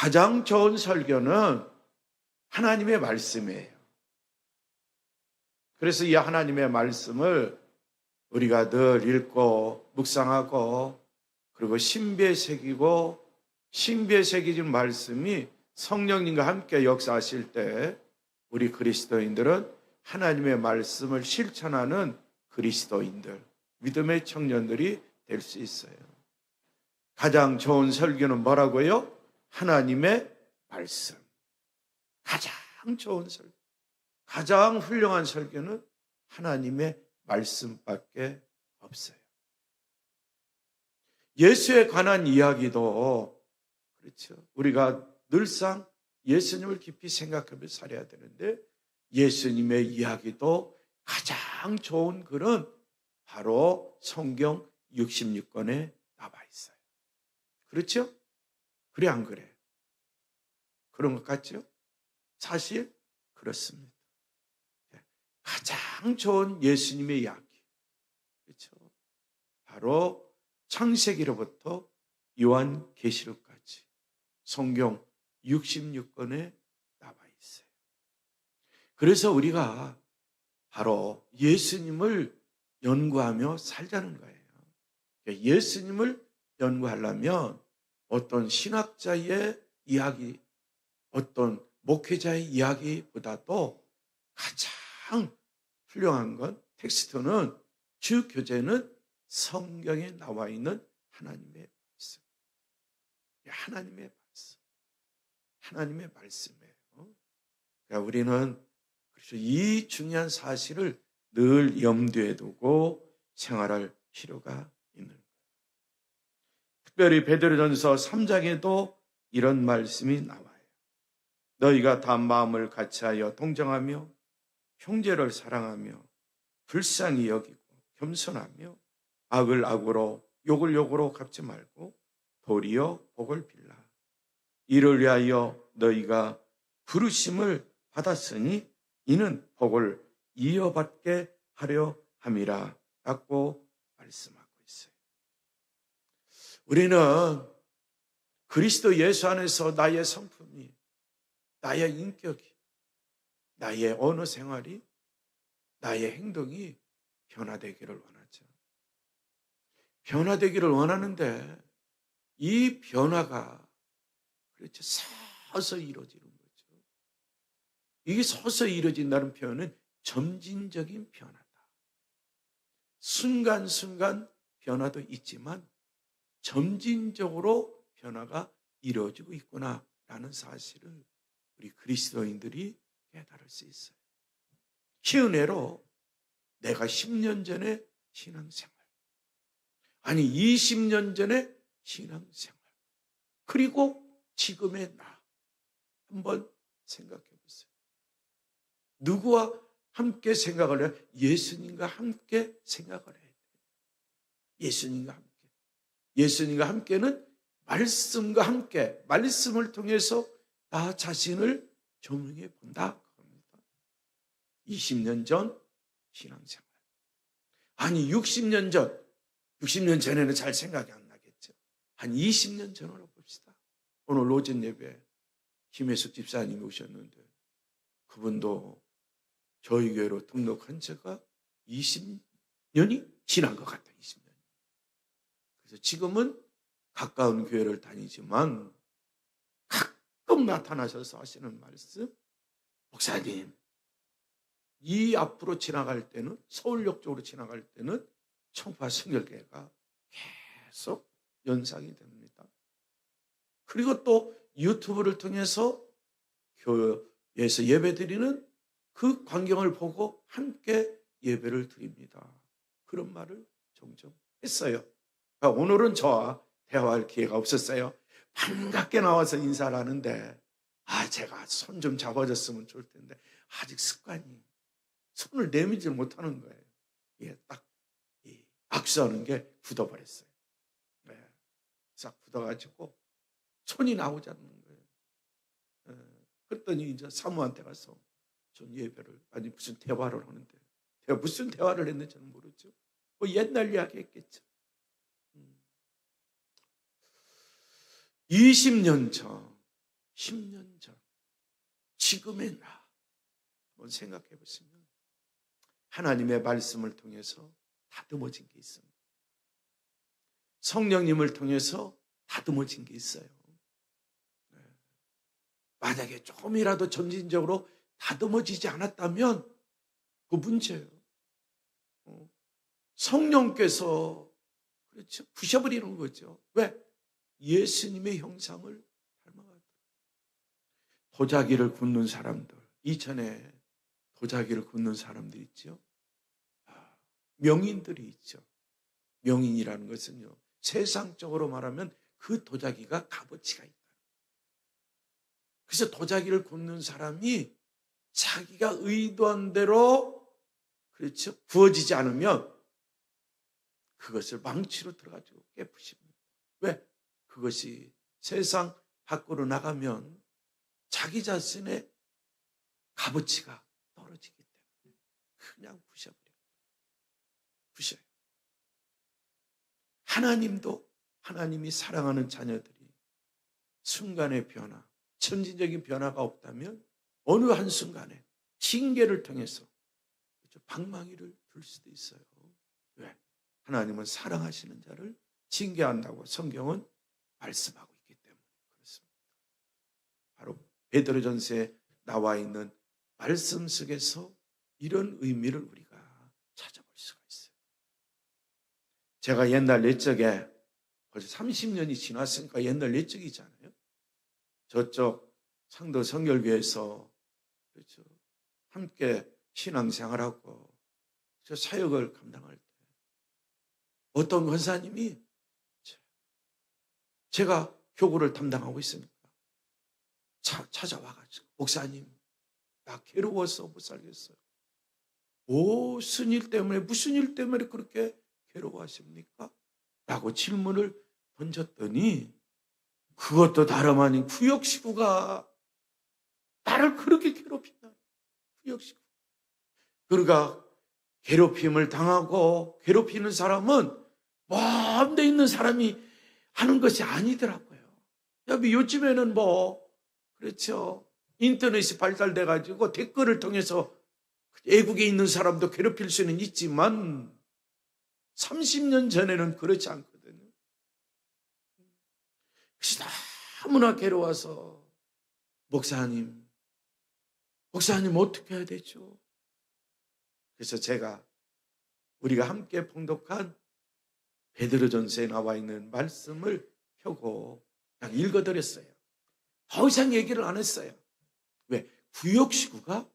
가장 좋은 설교는 하나님의 말씀이에요. 그래서 이 하나님의 말씀을 우리가 늘 읽고 묵상하고 그리고 신비에 새기고, 신비에 새겨진 말씀이 성령님과 함께 역사하실 때 우리 그리스도인들은 하나님의 말씀을 실천하는 그리스도인들, 믿음의 청년들이 될 수 있어요. 가장 좋은 설교는 뭐라고요? 하나님의 말씀. 가장 좋은 설교, 가장 훌륭한 설교는 하나님의 말씀밖에 없어요. 예수에 관한 이야기도 그렇죠. 우리가 늘상 예수님을 깊이 생각하며 살아야 되는데, 예수님의 이야기도 가장 좋은 글은 바로 성경 66권에 나와 있어요. 그렇죠? 그래 안 그래? 그런 것 같죠? 사실 그렇습니다. 가장 좋은 예수님의 이야기, 그렇죠? 바로 창세기로부터 요한계시록까지 성경 66권에 나와 있어요. 그래서 우리가 바로 예수님을 연구하며 살자는 거예요. 예수님을 연구하려면 어떤 신학자의 이야기, 어떤 목회자의 이야기보다도 가장 훌륭한 건, 텍스트는, 주 교재는 성경에 나와 있는 하나님의 말씀. 하나님의 말씀. 하나님의 말씀이에요. 그러니까 우리는 그래서 이 중요한 사실을 늘 염두에 두고 생활할 필요가 있는 거예요. 특별히 베드로전서 3장에도 이런 말씀이 나와요. 너희가 다 마음을 같이하여 동정하며 형제를 사랑하며 불쌍히 여기고 겸손하며 악을 악으로 욕을 욕으로 갚지 말고 도리어 복을 빌라. 이를 위하여 너희가 부르심을 받았으니 이는 복을 이어받게 하려 함이라 라고 말씀하고 있어요. 우리는 그리스도 예수 안에서 나의 성품이, 나의 인격이, 나의 언어 생활이, 나의 행동이 변화되기를 원하죠. 변화되기를 원하는데 이 변화가 그렇죠, 서서히 이루어지는 거죠. 이게 서서히 이루어진다는 표현은 점진적인 변화다. 순간순간 변화도 있지만 점진적으로 변화가 이루어지고 있구나라는 사실을 우리 그리스도인들이 깨달을 수 있어요. 쉬운 예로 내가 10년 전에 신앙생활, 아니 20년 전에 신앙생활, 그리고 지금의 나 한번 생각해 보세요. 누구와 함께 생각을 해요? 예수님과 함께 생각을 해야 돼요. 예수님과 함께. 예수님과 함께는 말씀과 함께, 말씀을 통해서 나 자신을 조명해 본다. 20년 전 신앙생활. 아니 60년 전, 60년 전에는 잘 생각이 안 나겠죠. 한 20년 전으로 봅시다. 오늘 오전 예배 김혜숙 집사님이 오셨는데 그분도 저희 교회로 등록한 지가 20년이 지난 것 같아요. 20년. 그래서 지금은 가까운 교회를 다니지만 가끔 나타나셔서 하시는 말씀, 목사님, 이 앞으로 지나갈 때는, 서울역 쪽으로 지나갈 때는 청파 성결교회가 계속 연상이 됩니다. 그리고 또 유튜브를 통해서 교회에서 예배드리는 그 광경을 보고 함께 예배를 드립니다. 그런 말을 종종 했어요. 그러니까 오늘은 저와 대화할 기회가 없었어요. 반갑게 나와서 인사를 하는데 제가 손 좀 잡아줬으면 좋을 텐데 아직 습관이 손을 내밀지 못하는 거예요. 이게 딱 악수하는 게 굳어버렸어요. 네. 싹 굳어가지고 손이 나오지 않는 거예요. 네. 그랬더니 이제 사모한테 가서 전 예배를, 아니 무슨 대화를 하는데, 무슨 대화를 했는지는 모르죠. 뭐 옛날 이야기 했겠죠. 20년 전 10년 전, 지금의 나 한번 생각해 보시면 하나님의 말씀을 통해서 다듬어진 게 있습니다. 성령님을 통해서 다듬어진 게 있어요. 만약에 조금이라도 점진적으로 다듬어지지 않았다면 그 문제예요. 성령께서 그렇죠, 부셔버리는 거죠. 왜? 예수님의 형상을 닮아가지고. 도자기를 굽는 사람들, 이전에 도자기를 굽는 사람들 있죠. 명인들이 있죠. 명인이라는 것은요, 세상적으로 말하면 그 도자기가 값어치가 있다. 그래서 도자기를 굽는 사람이 자기가 의도한 대로 그렇죠, 구워지지 않으면 그것을 망치로 들어가지고 깨부십니다. 왜? 그것이 세상 밖으로 나가면 자기 자신의 값어치가 떨어지기 때문에 그냥 부셔버려요. 부셔요. 하나님도 하나님이 사랑하는 자녀들이 순간의 변화, 천진적인 변화가 없다면 어느 한순간에 징계를 통해서 방망이를 둘 수도 있어요. 왜? 하나님은 사랑하시는 자를 징계한다고 성경은 말씀하고 있기 때문에 그렇습니다. 바로 베드로전서에 나와 있는 말씀 속에서 이런 의미를 우리가 찾아볼 수가 있어요. 제가 옛날 옛적에 벌써 30년이 지났으니까 옛날 옛적이잖아요. 저쪽 상도 성결교회에서 그렇죠, 함께 신앙생활하고 저 사역을 감당할 때 어떤 권사님이 제가 교구를 담당하고 있으니까 찾아와가지고 목사님 나 괴로워서 못 살겠어요. 무슨 일 때문에 그렇게 괴로워하십니까? 라고 질문을 던졌더니 그것도 다름 아닌 구역식구가 나를 그렇게 괴롭힌다. 구역식구. 그러니까 괴롭힘을 당하고 괴롭히는 사람은 먼 데 있는 사람이 하는 것이 아니더라고요. 요즘에는 그렇죠, 인터넷이 발달돼 가지고 댓글을 통해서 외국에 있는 사람도 괴롭힐 수는 있지만 30년 전에는 그렇지 않거든요. 그래서 너무나 괴로워서 목사님 어떻게 해야 되죠? 그래서 제가 우리가 함께 봉독한 베드로전서에 나와 있는 말씀을 펴고 그냥 읽어드렸어요. 더 이상 얘기를 안 했어요. 왜? 구역식구가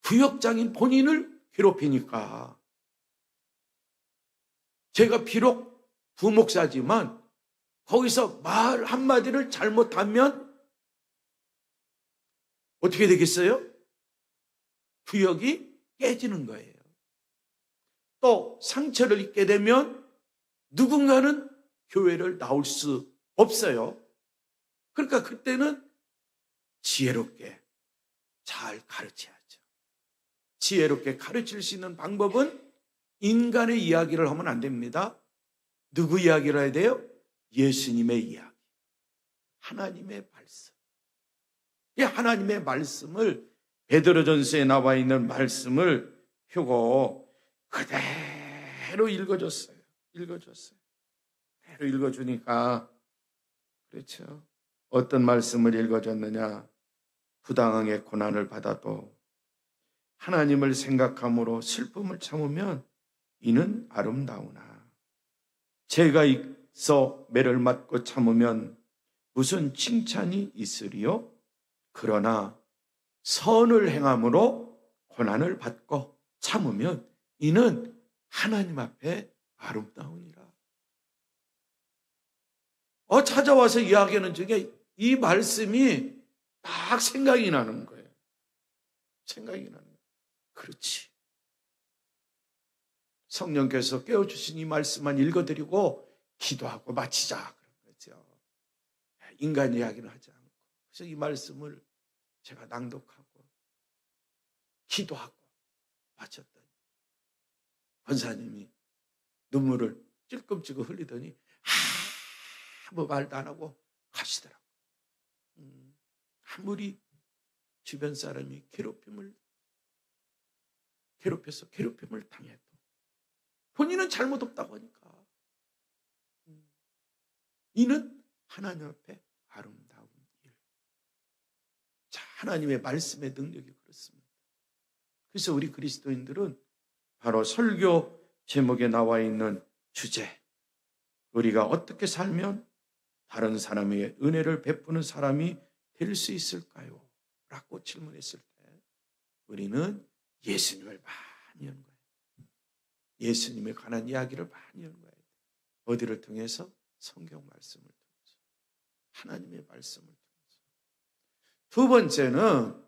구역장인 본인을 괴롭히니까. 제가 비록 부목사지만 거기서 말 한마디를 잘못하면 어떻게 되겠어요? 구역이 깨지는 거예요. 또 상처를 입게 되면 누군가는 교회를 나올 수 없어요. 그러니까 그때는 지혜롭게 잘 가르쳐야죠. 지혜롭게 가르칠 수 있는 방법은 인간의 이야기를 하면 안 됩니다. 누구 이야기를 해야 돼요? 예수님의 이야기. 하나님의 말씀. 이 하나님의 말씀을 베드로전서에 나와 있는 말씀을 펴고 그대로 읽어줬어요. 그대로 읽어주니까 그렇죠. 어떤 말씀을 읽어줬느냐? 부당하게 고난을 받아도 하나님을 생각함으로 슬픔을 참으면 이는 아름다우나 죄가 있어 매를 맞고 참으면 무슨 칭찬이 있으리요? 그러나 선을 행함으로 고난을 받고 참으면 이는 하나님 앞에 아름다우니라. 찾아와서 이야기하는 중에 이 말씀이 막 생각이 나는 거예요. 그렇지. 성령께서 깨워주신 이 말씀만 읽어드리고 기도하고 마치자. 그런 거죠. 인간 이야기는 하지 않고. 그래서 이 말씀을 제가 낭독하고 기도하고 마쳤더니 권사님이 눈물을 찔끔찔끔 흘리더니 아무 말도 안 하고 가시더라고요. 아무리 주변 사람이 괴롭혀서 괴롭힘을 당해도 본인은 잘못 없다고 하니까 이는 하나님 앞에 아름다운 일. 자, 하나님의 말씀의 능력이 그렇습니다. 그래서 우리 그리스도인들은 바로 설교 제목에 나와 있는 주제, 우리가 어떻게 살면 다른 사람에게 은혜를 베푸는 사람이 될 수 있을까요? 라고 질문했을 때 우리는 예수님을 많이 연 거예요. 예수님에 관한 이야기를 많이 연 거예요. 어디를 통해서? 성경 말씀을 통해서, 하나님의 말씀을 통해서. 두 번째는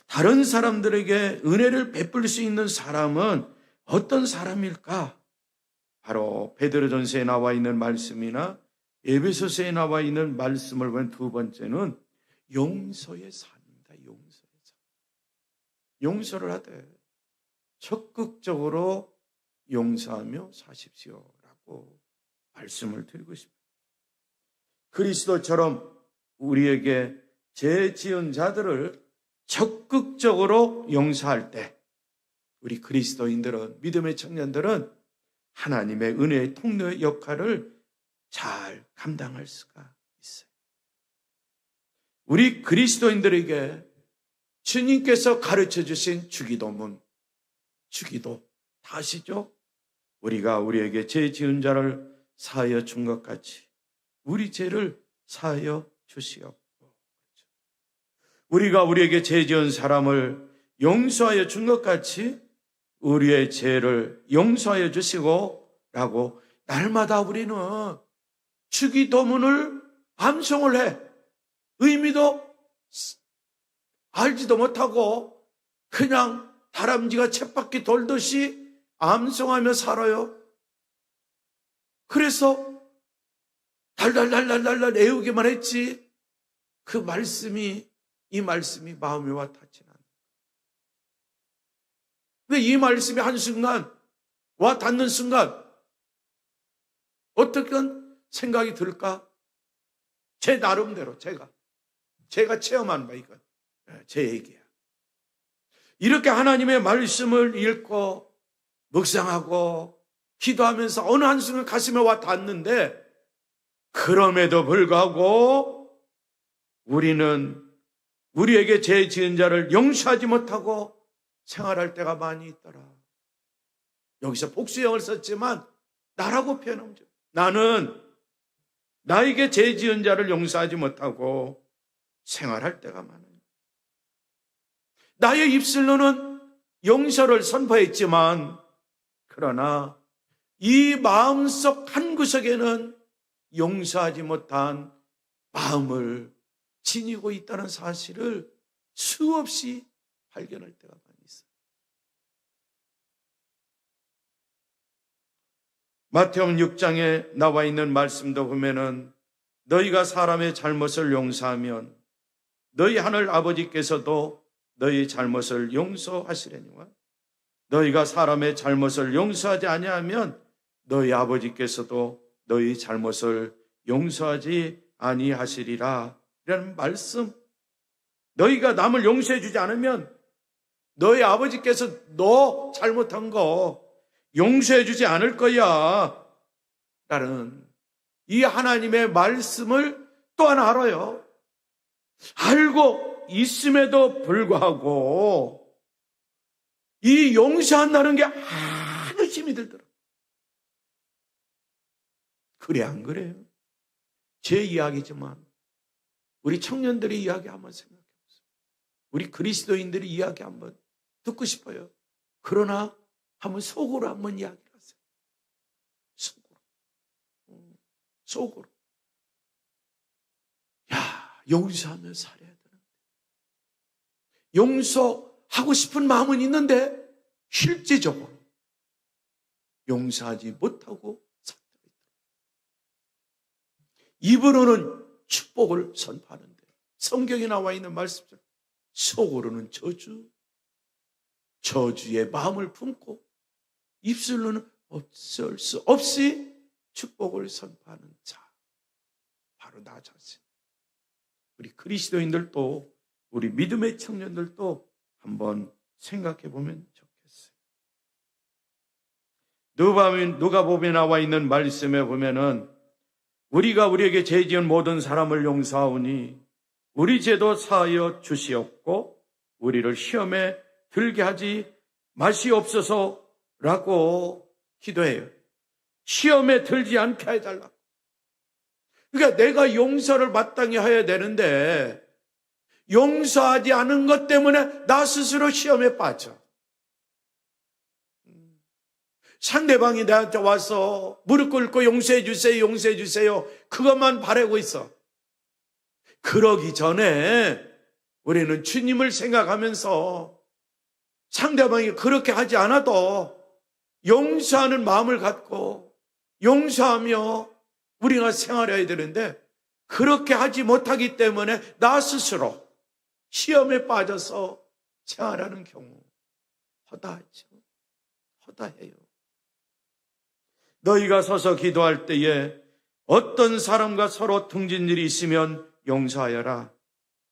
다른 사람들에게 은혜를 베풀 수 있는 사람은 어떤 사람일까? 바로 베드로전서에 나와 있는 말씀이나 에베소서에 나와 있는 말씀을 보면 두 번째는 용서의 삶입니다. 용서의 삶. 용서를 하되 적극적으로 용서하며 사십시오라고 말씀을 드리고 싶습니다. 그리스도처럼 우리에게 죄 지은 자들을 적극적으로 용서할 때 우리 그리스도인들은, 믿음의 청년들은 하나님의 은혜의 통로의 역할을 잘 감당할 수가 있어요. 우리 그리스도인들에게 주님께서 가르쳐 주신 주기도문, 주기도 다 아시죠? 우리가 우리에게 죄 지은 자를 사하여 준 것 같이 우리 죄를 사하여 주시옵고, 우리가 우리에게 죄 지은 사람을 용서하여 준 것 같이 우리의 죄를 용서하여 주시고 라고 날마다 우리는 주기도문을 암송을 해. 의미도 알지도 못하고 그냥 다람쥐가 쳇바퀴 돌듯이 암송하며 살아요. 그래서 달달달달달달 애우기만 했지 이 말씀이 마음에 와 닿지는 않아요. 근데 이 말씀이 한순간 와 닿는 순간 어떤 생각이 들까? 제 나름대로 제가 체험한 바, 이건 제 얘기야. 이렇게 하나님의 말씀을 읽고 묵상하고 기도하면서 어느 한순간 가슴에 와 닿는데, 그럼에도 불구하고 우리는 우리에게 죄 지은 자를 용서하지 못하고 생활할 때가 많이 있더라. 여기서 복수형을 썼지만 나라고 표현하면 돼요. 나는 나에게 죄 지은 자를 용서하지 못하고 생활할 때가 많아요. 나의 입술로는 용서를 선포했지만 그러나 이 마음속 한구석에는 용서하지 못한 마음을 지니고 있다는 사실을 수없이 발견할 때가 많이 있어요. 마태복음 6장에 나와 있는 말씀도 보면은 너희가 사람의 잘못을 용서하면 너희 하늘 아버지께서도 너희 잘못을 용서하시려니와 너희가 사람의 잘못을 용서하지 아니하면 너희 아버지께서도 너희 잘못을 용서하지 아니하시리라. 이라는 말씀. 너희가 남을 용서해 주지 않으면 너희 아버지께서 너 잘못한 거 용서해 주지 않을 거야. 라는 이 하나님의 말씀을 또 하나 알아요. 알고 있음에도 불구하고 이 용서한다는 게 아주 힘이 들더라. 그래 안 그래요? 제 이야기지만 우리 청년들의 이야기 한번 생각해 보세요. 우리 그리스도인들의 이야기 한번 듣고 싶어요. 그러나 한번 속으로 한번 이야기를 하세요. 속으로. 야, 용서하며 살아야 되는데. 용서하고 싶은 마음은 있는데 실제적으로 용서하지 못하고 살고 있다. 입으로는 축복을 선포하는데 성경에 나와 있는 말씀처럼 속으로는 저주의 마음을 품고 입술로는 어쩔 수 없이 축복을 선포하는 자, 바로 나 자신. 우리 그리스도인들도 우리 믿음의 청년들도 한번 생각해 보면 좋겠어요. 누가복음에 나와 있는 말씀에 보면은 우리가 우리에게 죄 지은 모든 사람을 용서하오니 우리 죄도 사하여 주시옵고 우리를 시험에 들게 하지 마시옵소서라고 기도해요. 시험에 들지 않게 해달라고. 그러니까 내가 용서를 마땅히 해야 되는데 용서하지 않은 것 때문에 나 스스로 시험에 빠져. 상대방이 나한테 와서 무릎 꿇고 용서해 주세요, 용서해 주세요. 그것만 바라고 있어. 그러기 전에 우리는 주님을 생각하면서 상대방이 그렇게 하지 않아도 용서하는 마음을 갖고 용서하며 우리가 생활해야 되는데 그렇게 하지 못하기 때문에 나 스스로 시험에 빠져서 생활하는 경우 허다하죠. 허다해요. 너희가 서서 기도할 때에 어떤 사람과 서로 등진 일이 있으면 용서하여라.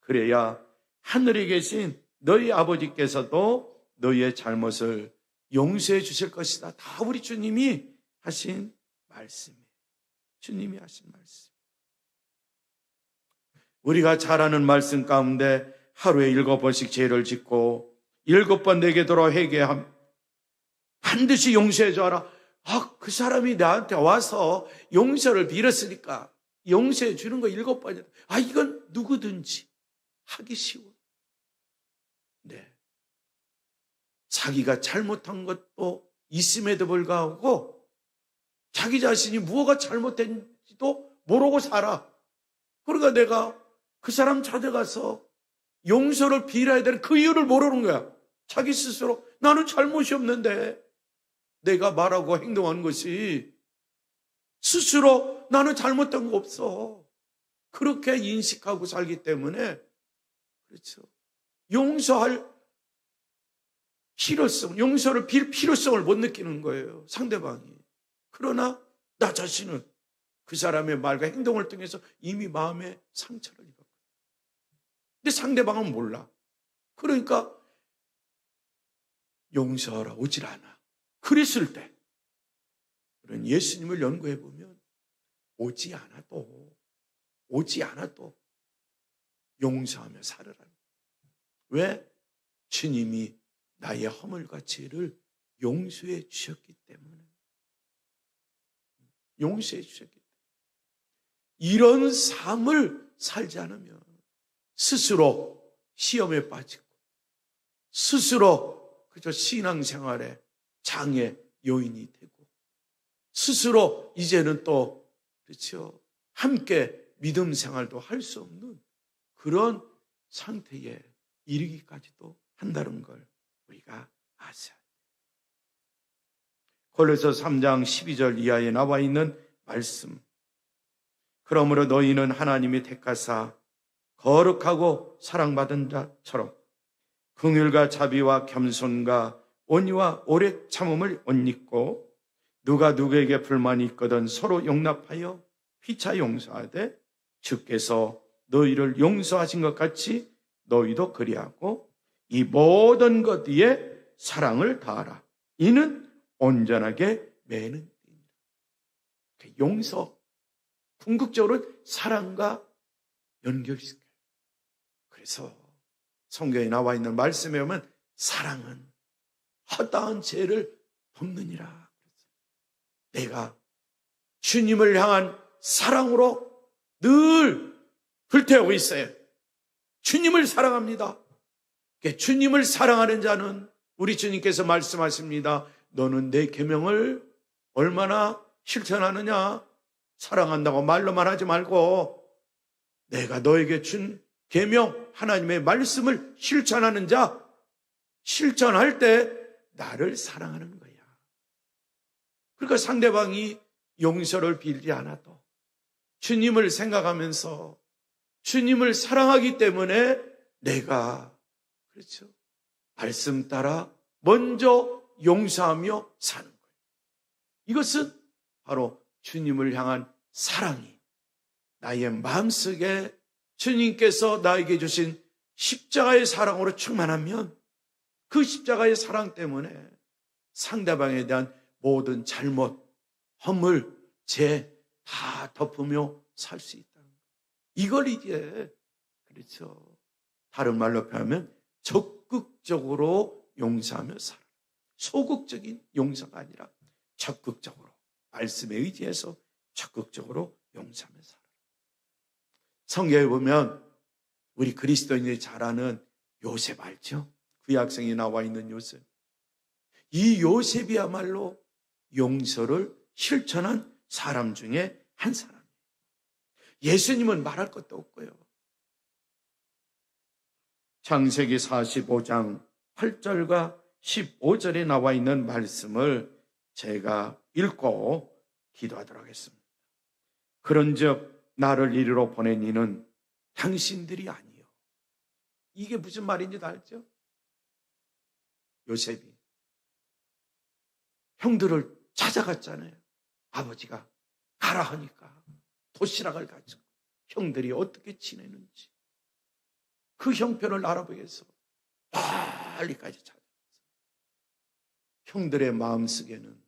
그래야 하늘에 계신 너희 아버지께서도 너희의 잘못을 용서해 주실 것이다. 다 우리 주님이 하신 말씀이에요. 주님이 하신 말씀. 우리가 잘 아는 말씀 가운데 하루에 7번씩 죄를 짓고 7번 내게 돌아 회개함. 반드시 용서해 줘라. 그 사람이 나한테 와서 용서를 빌었으니까 용서해 주는 거 7번이다. 이건 누구든지 하기 쉬워. 네. 자기가 잘못한 것도 있음에도 불구하고 자기 자신이 무엇가 잘못된지도 모르고 살아. 그러니까 내가 그 사람 찾아가서 용서를 빌어야 되는 그 이유를 모르는 거야. 자기 스스로 나는 잘못이 없는데 내가 말하고 행동한 것이 스스로 나는 잘못된 거 없어. 그렇게 인식하고 살기 때문에 그렇죠. 용서할 필요성, 용서를 빌 필요성을 못 느끼는 거예요. 상대방이. 그러나 나 자신은 그 사람의 말과 행동을 통해서 이미 마음에 상처를 입었거든. 근데 상대방은 몰라. 그러니까 용서하라 오질 않아. 그랬을 때 그런 예수님을 연구해 보면 오지 않아도 용서하며 살으라. 왜? 주님이 나의 허물과 죄를 용서해 주셨기 때문에. 용서해 주셨기 때문에. 이런 삶을 살지 않으면 스스로 시험에 빠지고 스스로 그저 신앙생활에 장애 요인이 되고 스스로 이제는 또 그렇죠. 함께 믿음 생활도 할 수 없는 그런 상태에 이르기까지도 한다는 걸 우리가 아셔야 돼요. 골로새 3장 12절 이하에 나와 있는 말씀. 그러므로 너희는 하나님이 택하사 거룩하고 사랑받은 자처럼 긍휼과 자비와 겸손과 온유와 오래 참음을 옷 입고 누가 누구에게 불만이 있거든 서로 용납하여 피차 용서하되 주께서 너희를 용서하신 것 같이 너희도 그리하고 이 모든 것 위에 사랑을 다하라. 이는 온전하게 매는 띠니라. 용서, 궁극적으로 사랑과 연결시켜요. 그래서 성경에 나와 있는 말씀에 보면 사랑은 허다한 죄를 덮느니라. 내가 주님을 향한 사랑으로 늘 불태우고 있어요. 주님을 사랑합니다. 주님을 사랑하는 자는 우리 주님께서 말씀하십니다. 너는 내 계명을 얼마나 실천하느냐? 사랑한다고 말로만 하지 말고 내가 너에게 준 계명 하나님의 말씀을 실천하는 자, 실천할 때 나를 사랑하는 거야. 그러니까 상대방이 용서를 빌지 않아도 주님을 생각하면서 주님을 사랑하기 때문에 내가 그렇죠. 말씀 따라 먼저 용서하며 사는 거예요. 이것은 바로 주님을 향한 사랑이 나의 마음속에 주님께서 나에게 주신 십자가의 사랑으로 충만하면 그 십자가의 사랑 때문에 상대방에 대한 모든 잘못, 허물, 죄 다 덮으며 살 수 있다. 이걸 이제 그렇죠. 다른 말로 표현하면 적극적으로 용서하며 살아. 소극적인 용서가 아니라 적극적으로 말씀에 의지해서 적극적으로 용서하며 살아. 성경에 보면 우리 그리스도인들이 잘 아는 요셉 알죠? 구약성에 나와 있는 요셉. 이 요셉이야말로 용서를 실천한 사람 중에 한 사람. 예수님은 말할 것도 없고요. 창세기 45장 8절과 15절에 나와 있는 말씀을 제가 읽고 기도하도록 하겠습니다. 그런즉 나를 이리로 보낸 이는 당신들이 아니요. 이게 무슨 말인지 다 알죠? 요셉이 형들을 찾아갔잖아요. 아버지가 가라 하니까 도시락을 가지고 형들이 어떻게 지내는지 그 형편을 알아보기 위해서 빨리까지 찾아갔어요. 형들의 마음속에는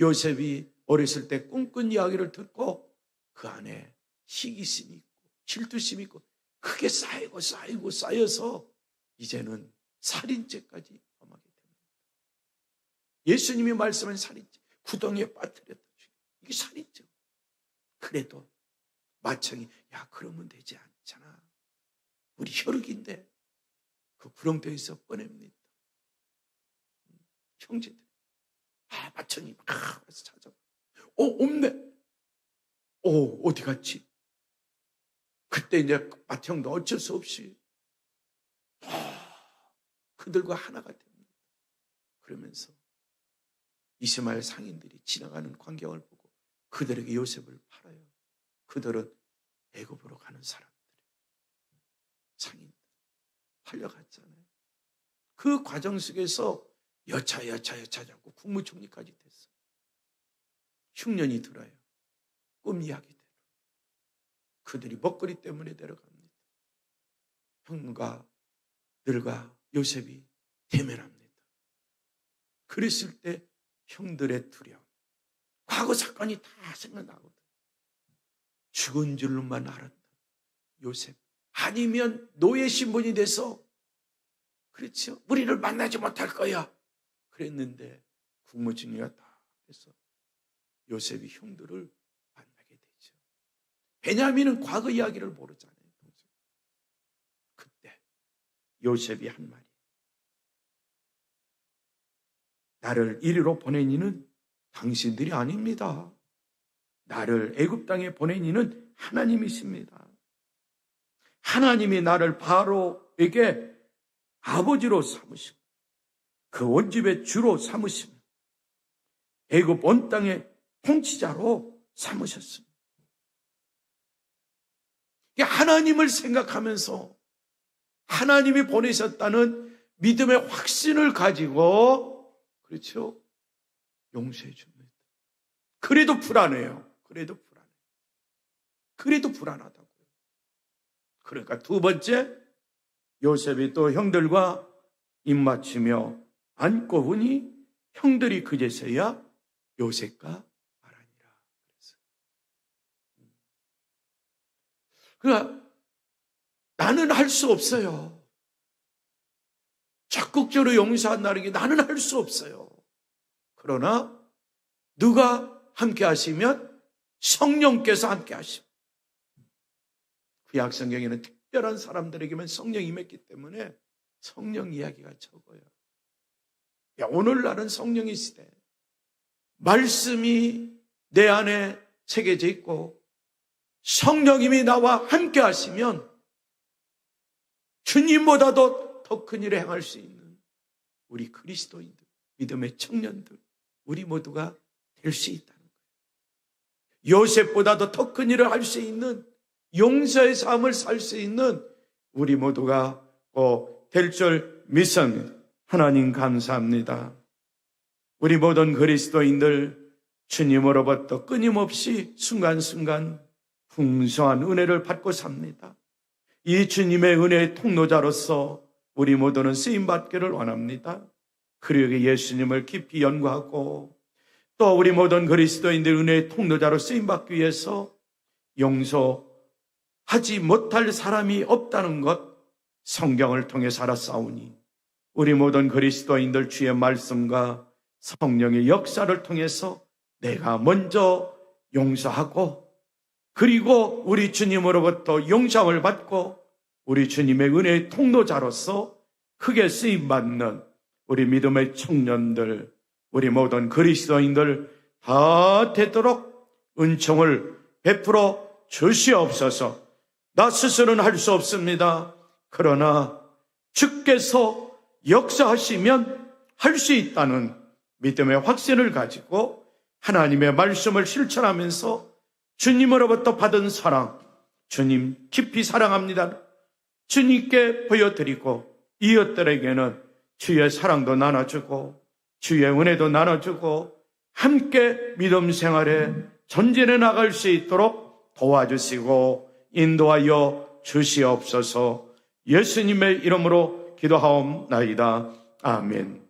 요셉이 어렸을 때 꿈꾼 이야기를 듣고 그 안에 시기심이 있고 질투심이 있고 크게 쌓이고 쌓여서 이제는 살인죄까지 범하게 됩니다. 예수님이 말씀한 살인죄, 구덩이에 빠뜨렸다. 이게 살인죄. 그래도 마청이 야 그러면 되지 않잖아. 우리 혈육인데 그 구렁텅이에서 꺼냅니다. 형제들. 마청이 막 와서 찾아봐. 없네. 어디 갔지? 그때 이제 마청도 어쩔 수 없이 그들과 하나가 됩니다. 그러면서 이스마엘 상인들이 지나가는 광경을 보고 그들에게 요셉을 팔아요. 그들은 애굽으로 가는 사람들이 상인들 팔려갔잖아요. 그 과정 속에서 여차 잡고 국무총리까지 됐어요. 흉년이 들어요. 꿈 이야기대로 그들이 먹거리 때문에 내려갑니다. 형과 늘과 요셉이 대면합니다. 그랬을 때 형들의 두려움, 과거 사건이 다 생각나거든. 죽은 줄로만 알았던 요셉, 아니면 노예 신분이 돼서 그렇죠. 우리를 만나지 못할 거야. 그랬는데 국무총리가 다 해서 요셉이 형들을 만나게 되죠. 베냐민은 과거 이야기를 모르잖아요. 그때 요셉이 한 말이 나를 이리로 보낸 이는 당신들이 아닙니다. 나를 애굽 땅에 보낸 이는 하나님이십니다. 하나님이 나를 바로에게 아버지로 삼으시고 그 온 집의 주로 삼으시고 애굽 온 땅의 통치자로 삼으셨습니다. 하나님을 생각하면서 하나님이 보내셨다는 믿음의 확신을 가지고 그렇죠? 용서해 줍니다. 그래도 불안해요. 그래도 불안하다고요. 그러니까 두 번째, 요셉이 또 형들과 입맞추며 안고 보니 형들이 그제서야 요셉과 말하니라. 그러니까 나는 할 수 없어요. 적극적으로 용서한다는 게 나는 할 수 없어요. 그러나 누가 함께 하시면 성령께서 함께 하십니다. 구약 성경에는 특별한 사람들에게만 성령이 임했기 때문에 성령 이야기가 적어요. 오늘날은 성령이 시대. 말씀이 내 안에 새겨져 있고 성령님이 나와 함께 하시면 주님보다도 더 큰 일을 행할 수 있는 우리 그리스도인들, 믿음의 청년들, 우리 모두가 될 수 있다는 거예요. 요셉보다도 더 큰 일을 할 수 있는 용서의 삶을 살 수 있는 우리 모두가 될 줄 믿습니다. 하나님 감사합니다. 우리 모든 그리스도인들 주님으로부터 끊임없이 순간순간 풍성한 은혜를 받고 삽니다. 이 주님의 은혜의 통로자로서 우리 모두는 쓰임받기를 원합니다. 그리고 예수님을 깊이 연구하고 또 우리 모든 그리스도인들 은혜의 통로자로 쓰임받기 위해서 용서하지 못할 사람이 없다는 것 성경을 통해 살아싸우니 우리 모든 그리스도인들 주의 말씀과 성령의 역사를 통해서 내가 먼저 용서하고 그리고 우리 주님으로부터 용서를 받고 우리 주님의 은혜의 통로자로서 크게 쓰임받는 우리 믿음의 청년들, 우리 모든 그리스도인들 다 되도록 은총을 베풀어 주시옵소서. 나 스스로는 할 수 없습니다. 그러나 주께서 역사하시면 할 수 있다는 믿음의 확신을 가지고 하나님의 말씀을 실천하면서 주님으로부터 받은 사랑, 주님 깊이 사랑합니다. 주님께 보여드리고 이웃들에게는 주의 사랑도 나눠주고 주의 은혜도 나눠주고 함께 믿음 생활에 전진해 나갈 수 있도록 도와주시고 인도하여 주시옵소서. 예수님의 이름으로 기도하옵나이다. 아멘.